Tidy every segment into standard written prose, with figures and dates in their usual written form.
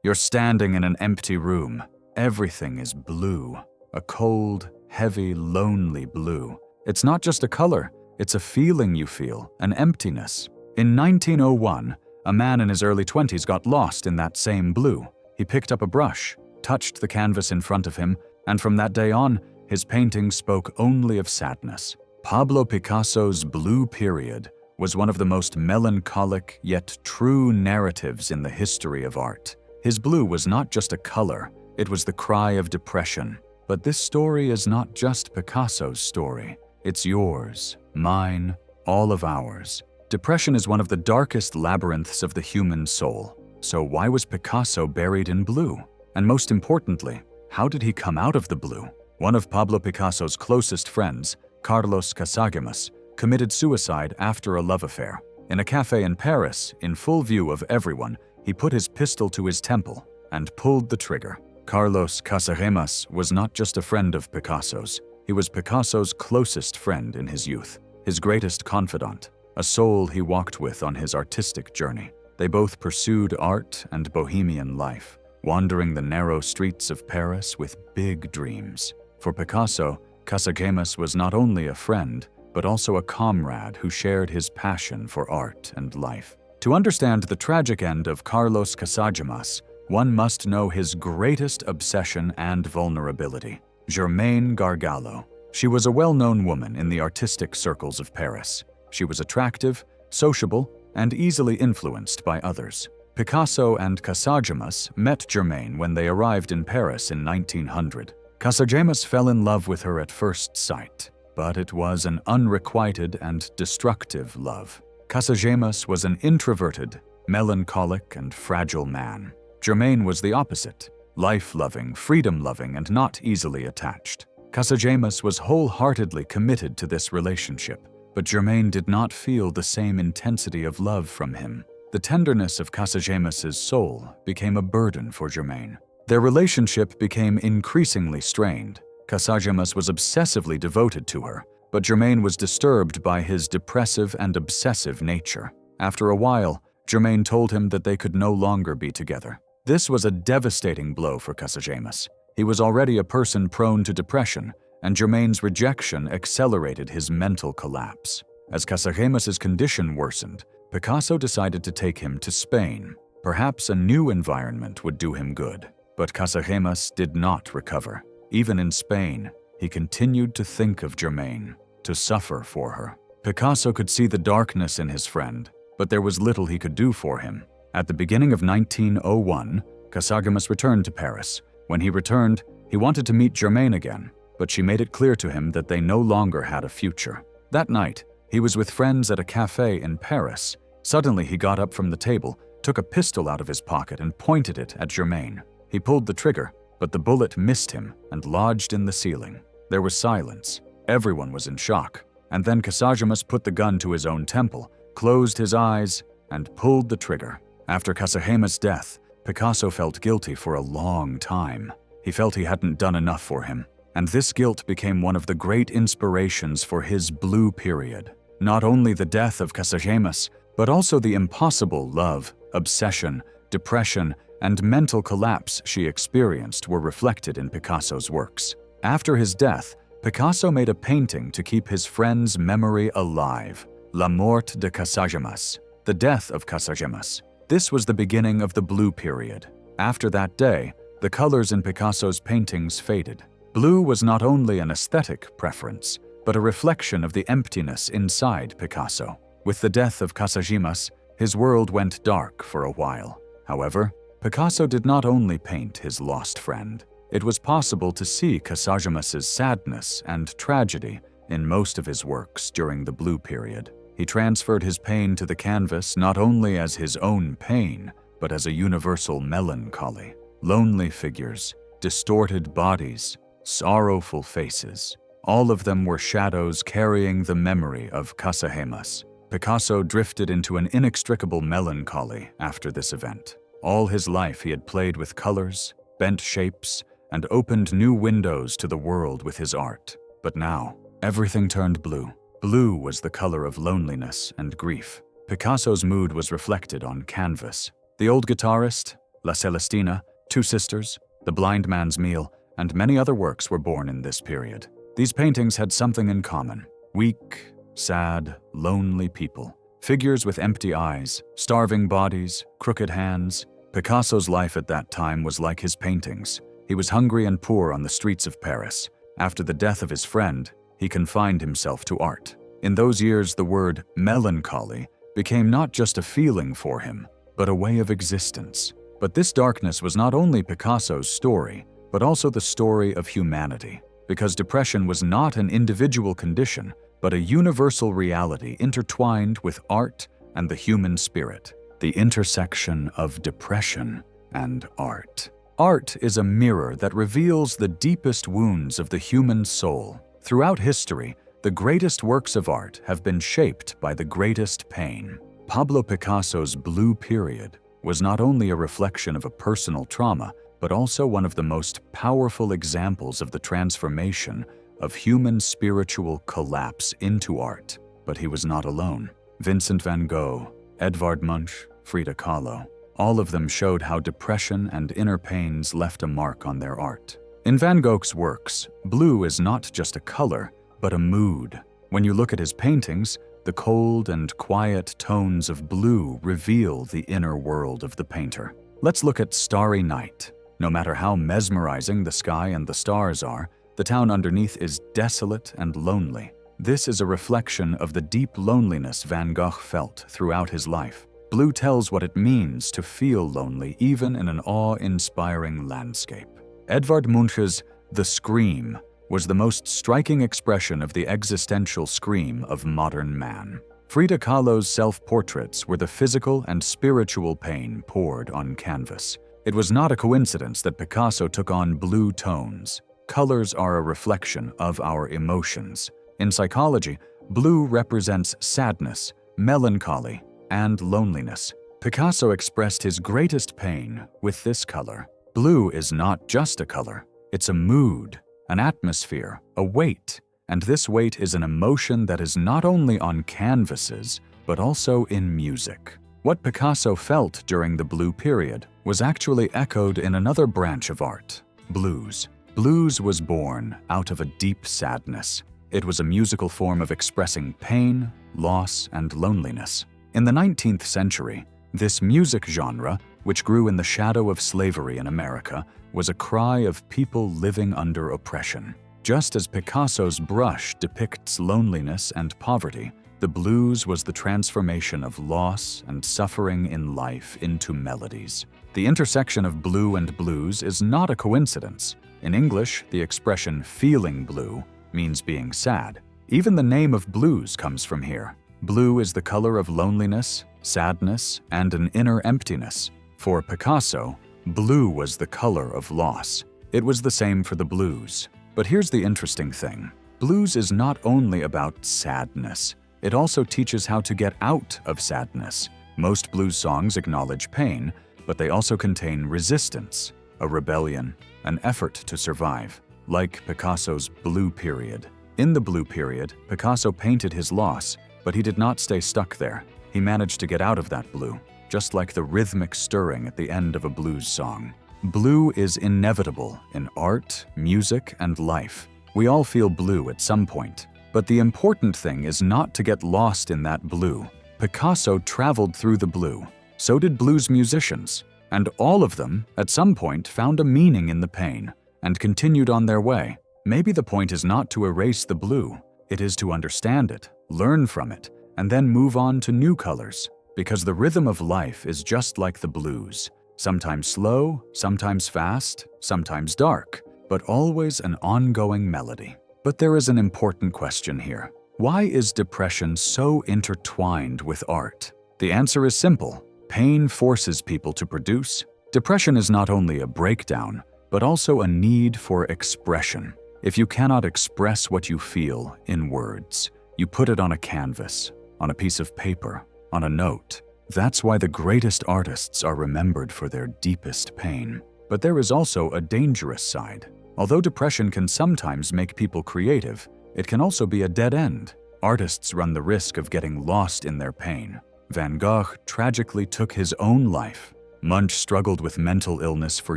You're standing in an empty room. Everything is blue. A cold, heavy, lonely blue. It's not just a color, it's a feeling you feel, an emptiness. In 1901, a man in his early 20s got lost in that same blue. He picked up a brush, touched the canvas in front of him, and from that day on, his paintings spoke only of sadness. Pablo Picasso's blue period was one of the most melancholic yet true narratives in the history of art. His blue was not just a color, it was the cry of depression. But this story is not just Picasso's story. It's yours, mine, all of ours. Depression is one of the darkest labyrinths of the human soul. So why was Picasso buried in blue? And most importantly, how did he come out of the blue? One of Pablo Picasso's closest friends, Carlos Casagemas, committed suicide after a love affair. In a cafe in Paris, in full view of everyone, he put his pistol to his temple and pulled the trigger. Carlos Casagemas was not just a friend of Picasso's. He was Picasso's closest friend in his youth, his greatest confidant, a soul he walked with on his artistic journey. They both pursued art and bohemian life, wandering the narrow streets of Paris with big dreams. For Picasso, Casagemas was not only a friend, but also a comrade who shared his passion for art and life. To understand the tragic end of Carlos Casagemas, one must know his greatest obsession and vulnerability, Germaine Gargallo. She was a well-known woman in the artistic circles of Paris. She was attractive, sociable, and easily influenced by others. Picasso and Casagemas met Germaine when they arrived in Paris in 1900. Casagemas fell in love with her at first sight, but it was an unrequited and destructive love. Casagemas was an introverted, melancholic, and fragile man. Germaine was the opposite, life-loving, freedom-loving, and not easily attached. Casagemas was wholeheartedly committed to this relationship, but Germaine did not feel the same intensity of love from him. The tenderness of Casagemas's soul became a burden for Germaine. Their relationship became increasingly strained. Casagemas was obsessively devoted to her, but Germaine was disturbed by his depressive and obsessive nature. After a while, Germaine told him that they could no longer be together. This was a devastating blow for Casagemas. He was already a person prone to depression, and Germaine's rejection accelerated his mental collapse. As Casagemas's condition worsened, Picasso decided to take him to Spain. Perhaps a new environment would do him good. But Casagemas did not recover. Even in Spain, he continued to think of Germaine, to suffer for her. Picasso could see the darkness in his friend, but there was little he could do for him. At the beginning of 1901, Casagemas returned to Paris. When he returned, he wanted to meet Germaine again, but she made it clear to him that they no longer had a future. That night, he was with friends at a cafe in Paris. Suddenly, he got up from the table, took a pistol out of his pocket, and pointed it at Germaine. He pulled the trigger, but the bullet missed him and lodged in the ceiling. There was silence. Everyone was in shock. And then Casagemas put the gun to his own temple, closed his eyes, and pulled the trigger. After Casagemas' death, Picasso felt guilty for a long time. He felt he hadn't done enough for him, and this guilt became one of the great inspirations for his blue period. Not only the death of Casagemas, but also the impossible love, obsession, depression, and mental collapse she experienced were reflected in Picasso's works. After his death, Picasso made a painting to keep his friend's memory alive, La Mort de Casagemas, the death of Casagemas. This was the beginning of the blue period. After that day, the colors in Picasso's paintings faded. Blue was not only an aesthetic preference, but a reflection of the emptiness inside Picasso. With the death of Casagemas, his world went dark for a while. However, Picasso did not only paint his lost friend. It was possible to see Casagemas's sadness and tragedy in most of his works during the blue period. He transferred his pain to the canvas not only as his own pain, but as a universal melancholy. Lonely figures, distorted bodies, sorrowful faces. All of them were shadows carrying the memory of Casagemas. Picasso drifted into an inextricable melancholy after this event. All his life he had played with colors, bent shapes, and opened new windows to the world with his art. But now, everything turned blue. Blue was the color of loneliness and grief. Picasso's mood was reflected on canvas. The old guitarist, La Celestina, Two Sisters, The Blind Man's Meal, and many other works were born in this period. These paintings had something in common: weak, sad, lonely people. Figures with empty eyes, starving bodies, crooked hands. Picasso's life at that time was like his paintings. He was hungry and poor on the streets of Paris. After the death of his friend, he confined himself to art. In those years, the word melancholy became not just a feeling for him, but a way of existence. But this darkness was not only Picasso's story, but also the story of humanity, because depression was not an individual condition, but a universal reality intertwined with art and the human spirit. The intersection of depression and art. Art is a mirror that reveals the deepest wounds of the human soul. Throughout history, the greatest works of art have been shaped by the greatest pain. Pablo Picasso's Blue Period was not only a reflection of a personal trauma, but also one of the most powerful examples of the transformation of human spiritual collapse into art. But he was not alone. Vincent van Gogh, Edvard Munch, Frida Kahlo, all of them showed how depression and inner pains left a mark on their art. In Van Gogh's works, blue is not just a color, but a mood. When you look at his paintings, the cold and quiet tones of blue reveal the inner world of the painter. Let's look at Starry Night. No matter how mesmerizing the sky and the stars are, the town underneath is desolate and lonely. This is a reflection of the deep loneliness Van Gogh felt throughout his life. Blue tells what it means to feel lonely even in an awe-inspiring landscape. Edvard Munch's The Scream was the most striking expression of the existential scream of modern man. Frida Kahlo's self-portraits were the physical and spiritual pain poured on canvas. It was not a coincidence that Picasso took on blue tones. Colors are a reflection of our emotions. In psychology, blue represents sadness, melancholy, and loneliness. Picasso expressed his greatest pain with this color. Blue is not just a color, it's a mood, an atmosphere, a weight, and this weight is an emotion that is not only on canvases, but also in music. What Picasso felt during the Blue Period was actually echoed in another branch of art, blues. Blues was born out of a deep sadness. It was a musical form of expressing pain, loss, and loneliness. In the 19th century, this music genre, which grew in the shadow of slavery in America, was a cry of people living under oppression. Just as Picasso's brush depicts loneliness and poverty, the blues was the transformation of loss and suffering in life into melodies. The intersection of blue and blues is not a coincidence. In English, the expression feeling blue means being sad. Even the name of blues comes from here. Blue is the color of loneliness, sadness, and an inner emptiness. For Picasso, blue was the color of loss. It was the same for the blues. But here's the interesting thing. Blues is not only about sadness. It also teaches how to get out of sadness. Most blues songs acknowledge pain, but they also contain resistance, a rebellion, an effort to survive, like Picasso's Blue Period. In the Blue Period, Picasso painted his loss, but he did not stay stuck there. He managed to get out of that blue, just like the rhythmic stirring at the end of a blues song. Blue is inevitable in art, music, and life. We all feel blue at some point. But the important thing is not to get lost in that blue. Picasso traveled through the blue. So did blues musicians. And all of them, at some point, found a meaning in the pain and continued on their way. Maybe the point is not to erase the blue. It is to understand it, learn from it, and then move on to new colors. Because the rhythm of life is just like the blues. Sometimes slow, sometimes fast, sometimes dark, but always an ongoing melody. But there is an important question here. Why is depression so intertwined with art? The answer is simple. Pain forces people to produce. Depression is not only a breakdown, but also a need for expression. If you cannot express what you feel in words, you put it on a canvas, on a piece of paper, on a note. That's why the greatest artists are remembered for their deepest pain. But there is also a dangerous side. Although depression can sometimes make people creative, it can also be a dead end. Artists run the risk of getting lost in their pain. Van Gogh tragically took his own life, Munch struggled with mental illness for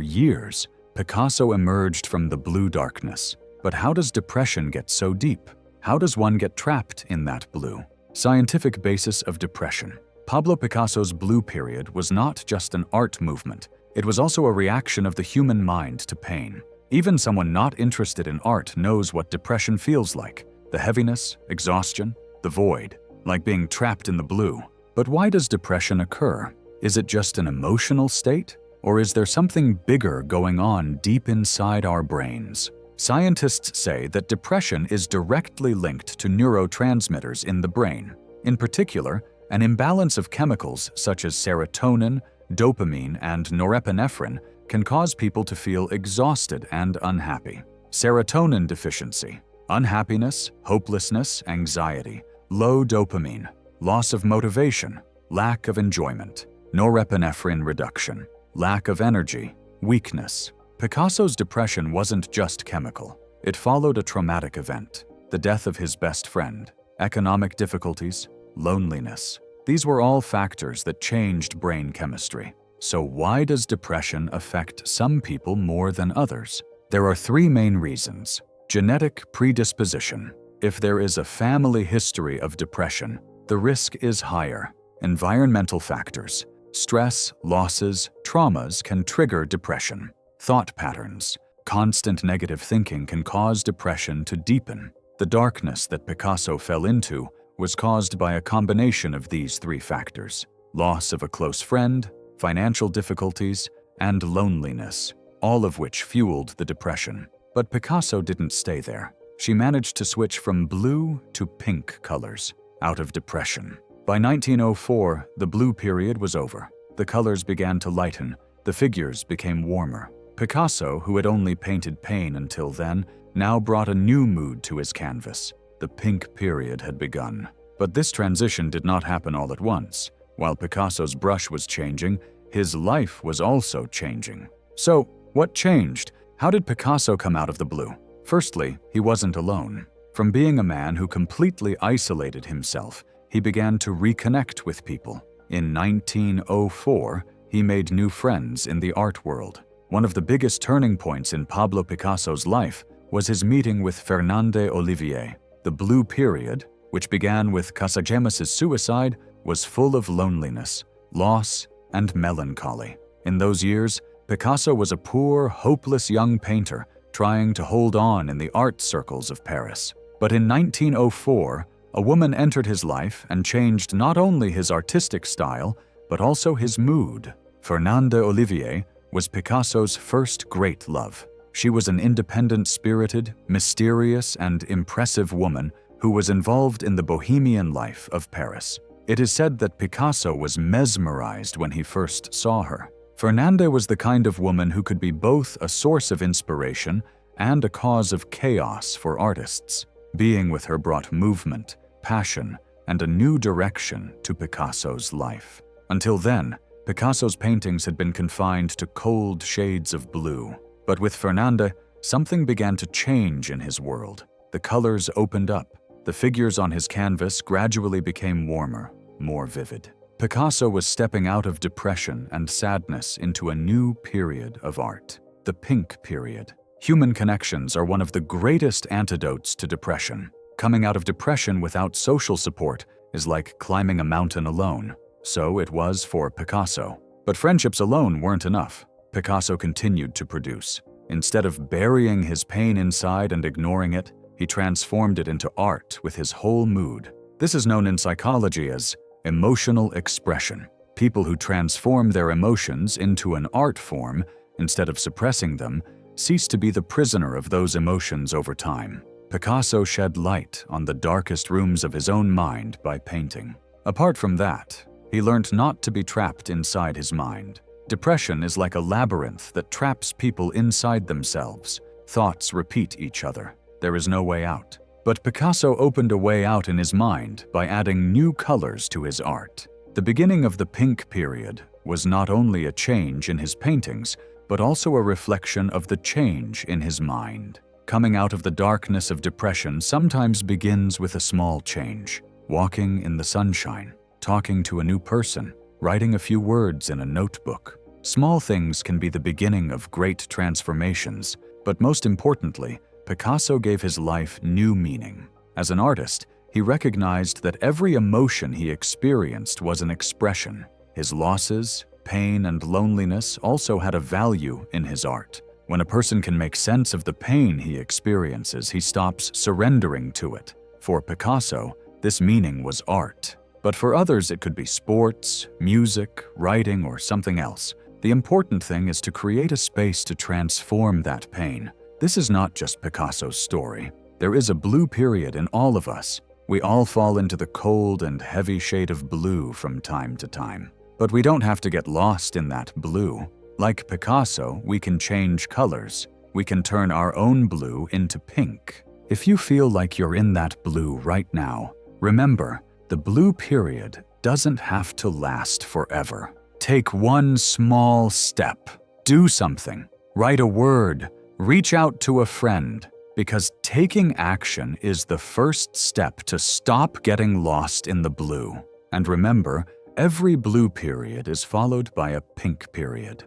years. Picasso emerged from the blue darkness. But how does depression get so deep? How does one get trapped in that blue? Scientific basis of depression. Pablo Picasso's blue period was not just an art movement. It was also a reaction of the human mind to pain. Even someone not interested in art knows what depression feels like. The heaviness, exhaustion, the void, like being trapped in the blue. But why does depression occur? Is it just an emotional state? Or is there something bigger going on deep inside our brains? Scientists say that depression is directly linked to neurotransmitters in the brain. In particular, an imbalance of chemicals such as serotonin, dopamine, and norepinephrine can cause people to feel exhausted and unhappy. Serotonin deficiency, unhappiness, hopelessness, anxiety, low dopamine, loss of motivation, lack of enjoyment, norepinephrine reduction, lack of energy, weakness. Picasso's depression wasn't just chemical. It followed a traumatic event, the death of his best friend, economic difficulties, loneliness. These were all factors that changed brain chemistry. So why does depression affect some people more than others? There are three main reasons. Genetic predisposition. If there is a family history of depression, the risk is higher. Environmental factors. Stress, losses, traumas can trigger depression. Thought patterns. Constant negative thinking can cause depression to deepen. The darkness that Picasso fell into was caused by a combination of these three factors: loss of a close friend, financial difficulties, and loneliness, all of which fueled the depression. But Picasso didn't stay there. She managed to switch from blue to pink colors out of depression. By 1904, the blue period was over. The colors began to lighten. The figures became warmer. Picasso, who had only painted pain until then, now brought a new mood to his canvas. The pink period had begun. But this transition did not happen all at once. While Picasso's brush was changing, his life was also changing. So, what changed? How did Picasso come out of the blue? Firstly, he wasn't alone. From being a man who completely isolated himself, he began to reconnect with people. In 1904, he made new friends in the art world. One of the biggest turning points in Pablo Picasso's life was his meeting with Fernande Olivier. The blue period, which began with Casagemas's suicide, was full of loneliness, loss, and melancholy. In those years, Picasso was a poor, hopeless young painter trying to hold on in the art circles of Paris. But in 1904, a woman entered his life and changed not only his artistic style, but also his mood. Fernande Olivier was Picasso's first great love. She was an independent-spirited, mysterious, and impressive woman who was involved in the bohemian life of Paris. It is said that Picasso was mesmerized when he first saw her. Fernande was the kind of woman who could be both a source of inspiration and a cause of chaos for artists. Being with her brought movement, passion, and a new direction to Picasso's life. Until then, Picasso's paintings had been confined to cold shades of blue. But with Fernande, something began to change in his world. The colors opened up. The figures on his canvas gradually became warmer, more vivid. Picasso was stepping out of depression and sadness into a new period of art, the pink period. Human connections are one of the greatest antidotes to depression. Coming out of depression without social support is like climbing a mountain alone. So it was for Picasso. But friendships alone weren't enough. Picasso continued to produce. Instead of burying his pain inside and ignoring it, he transformed it into art with his whole mood. This is known in psychology as emotional expression. People who transform their emotions into an art form, instead of suppressing them, cease to be the prisoner of those emotions over time. Picasso shed light on the darkest rooms of his own mind by painting. Apart from that, he learned not to be trapped inside his mind. Depression is like a labyrinth that traps people inside themselves. Thoughts repeat each other. There is no way out. But Picasso opened a way out in his mind by adding new colors to his art. The beginning of the pink period was not only a change in his paintings, but also a reflection of the change in his mind. Coming out of the darkness of depression sometimes begins with a small change. Walking in the sunshine, talking to a new person, writing a few words in a notebook. Small things can be the beginning of great transformations, but most importantly, Picasso gave his life new meaning. As an artist, he recognized that every emotion he experienced was an expression. His losses, pain, and loneliness also had a value in his art. When a person can make sense of the pain he experiences, he stops surrendering to it. For Picasso, this meaning was art. But for others, it could be sports, music, writing, or something else. The important thing is to create a space to transform that pain. This is not just Picasso's story. There is a blue period in all of us. We all fall into the cold and heavy shade of blue from time to time. But we don't have to get lost in that blue. Like Picasso, we can change colors. We can turn our own blue into pink. If you feel like you're in that blue right now, remember, the blue period doesn't have to last forever. Take one small step. Do something. Write a word. Reach out to a friend. Because taking action is the first step to stop getting lost in the blue. And remember, every blue period is followed by a pink period.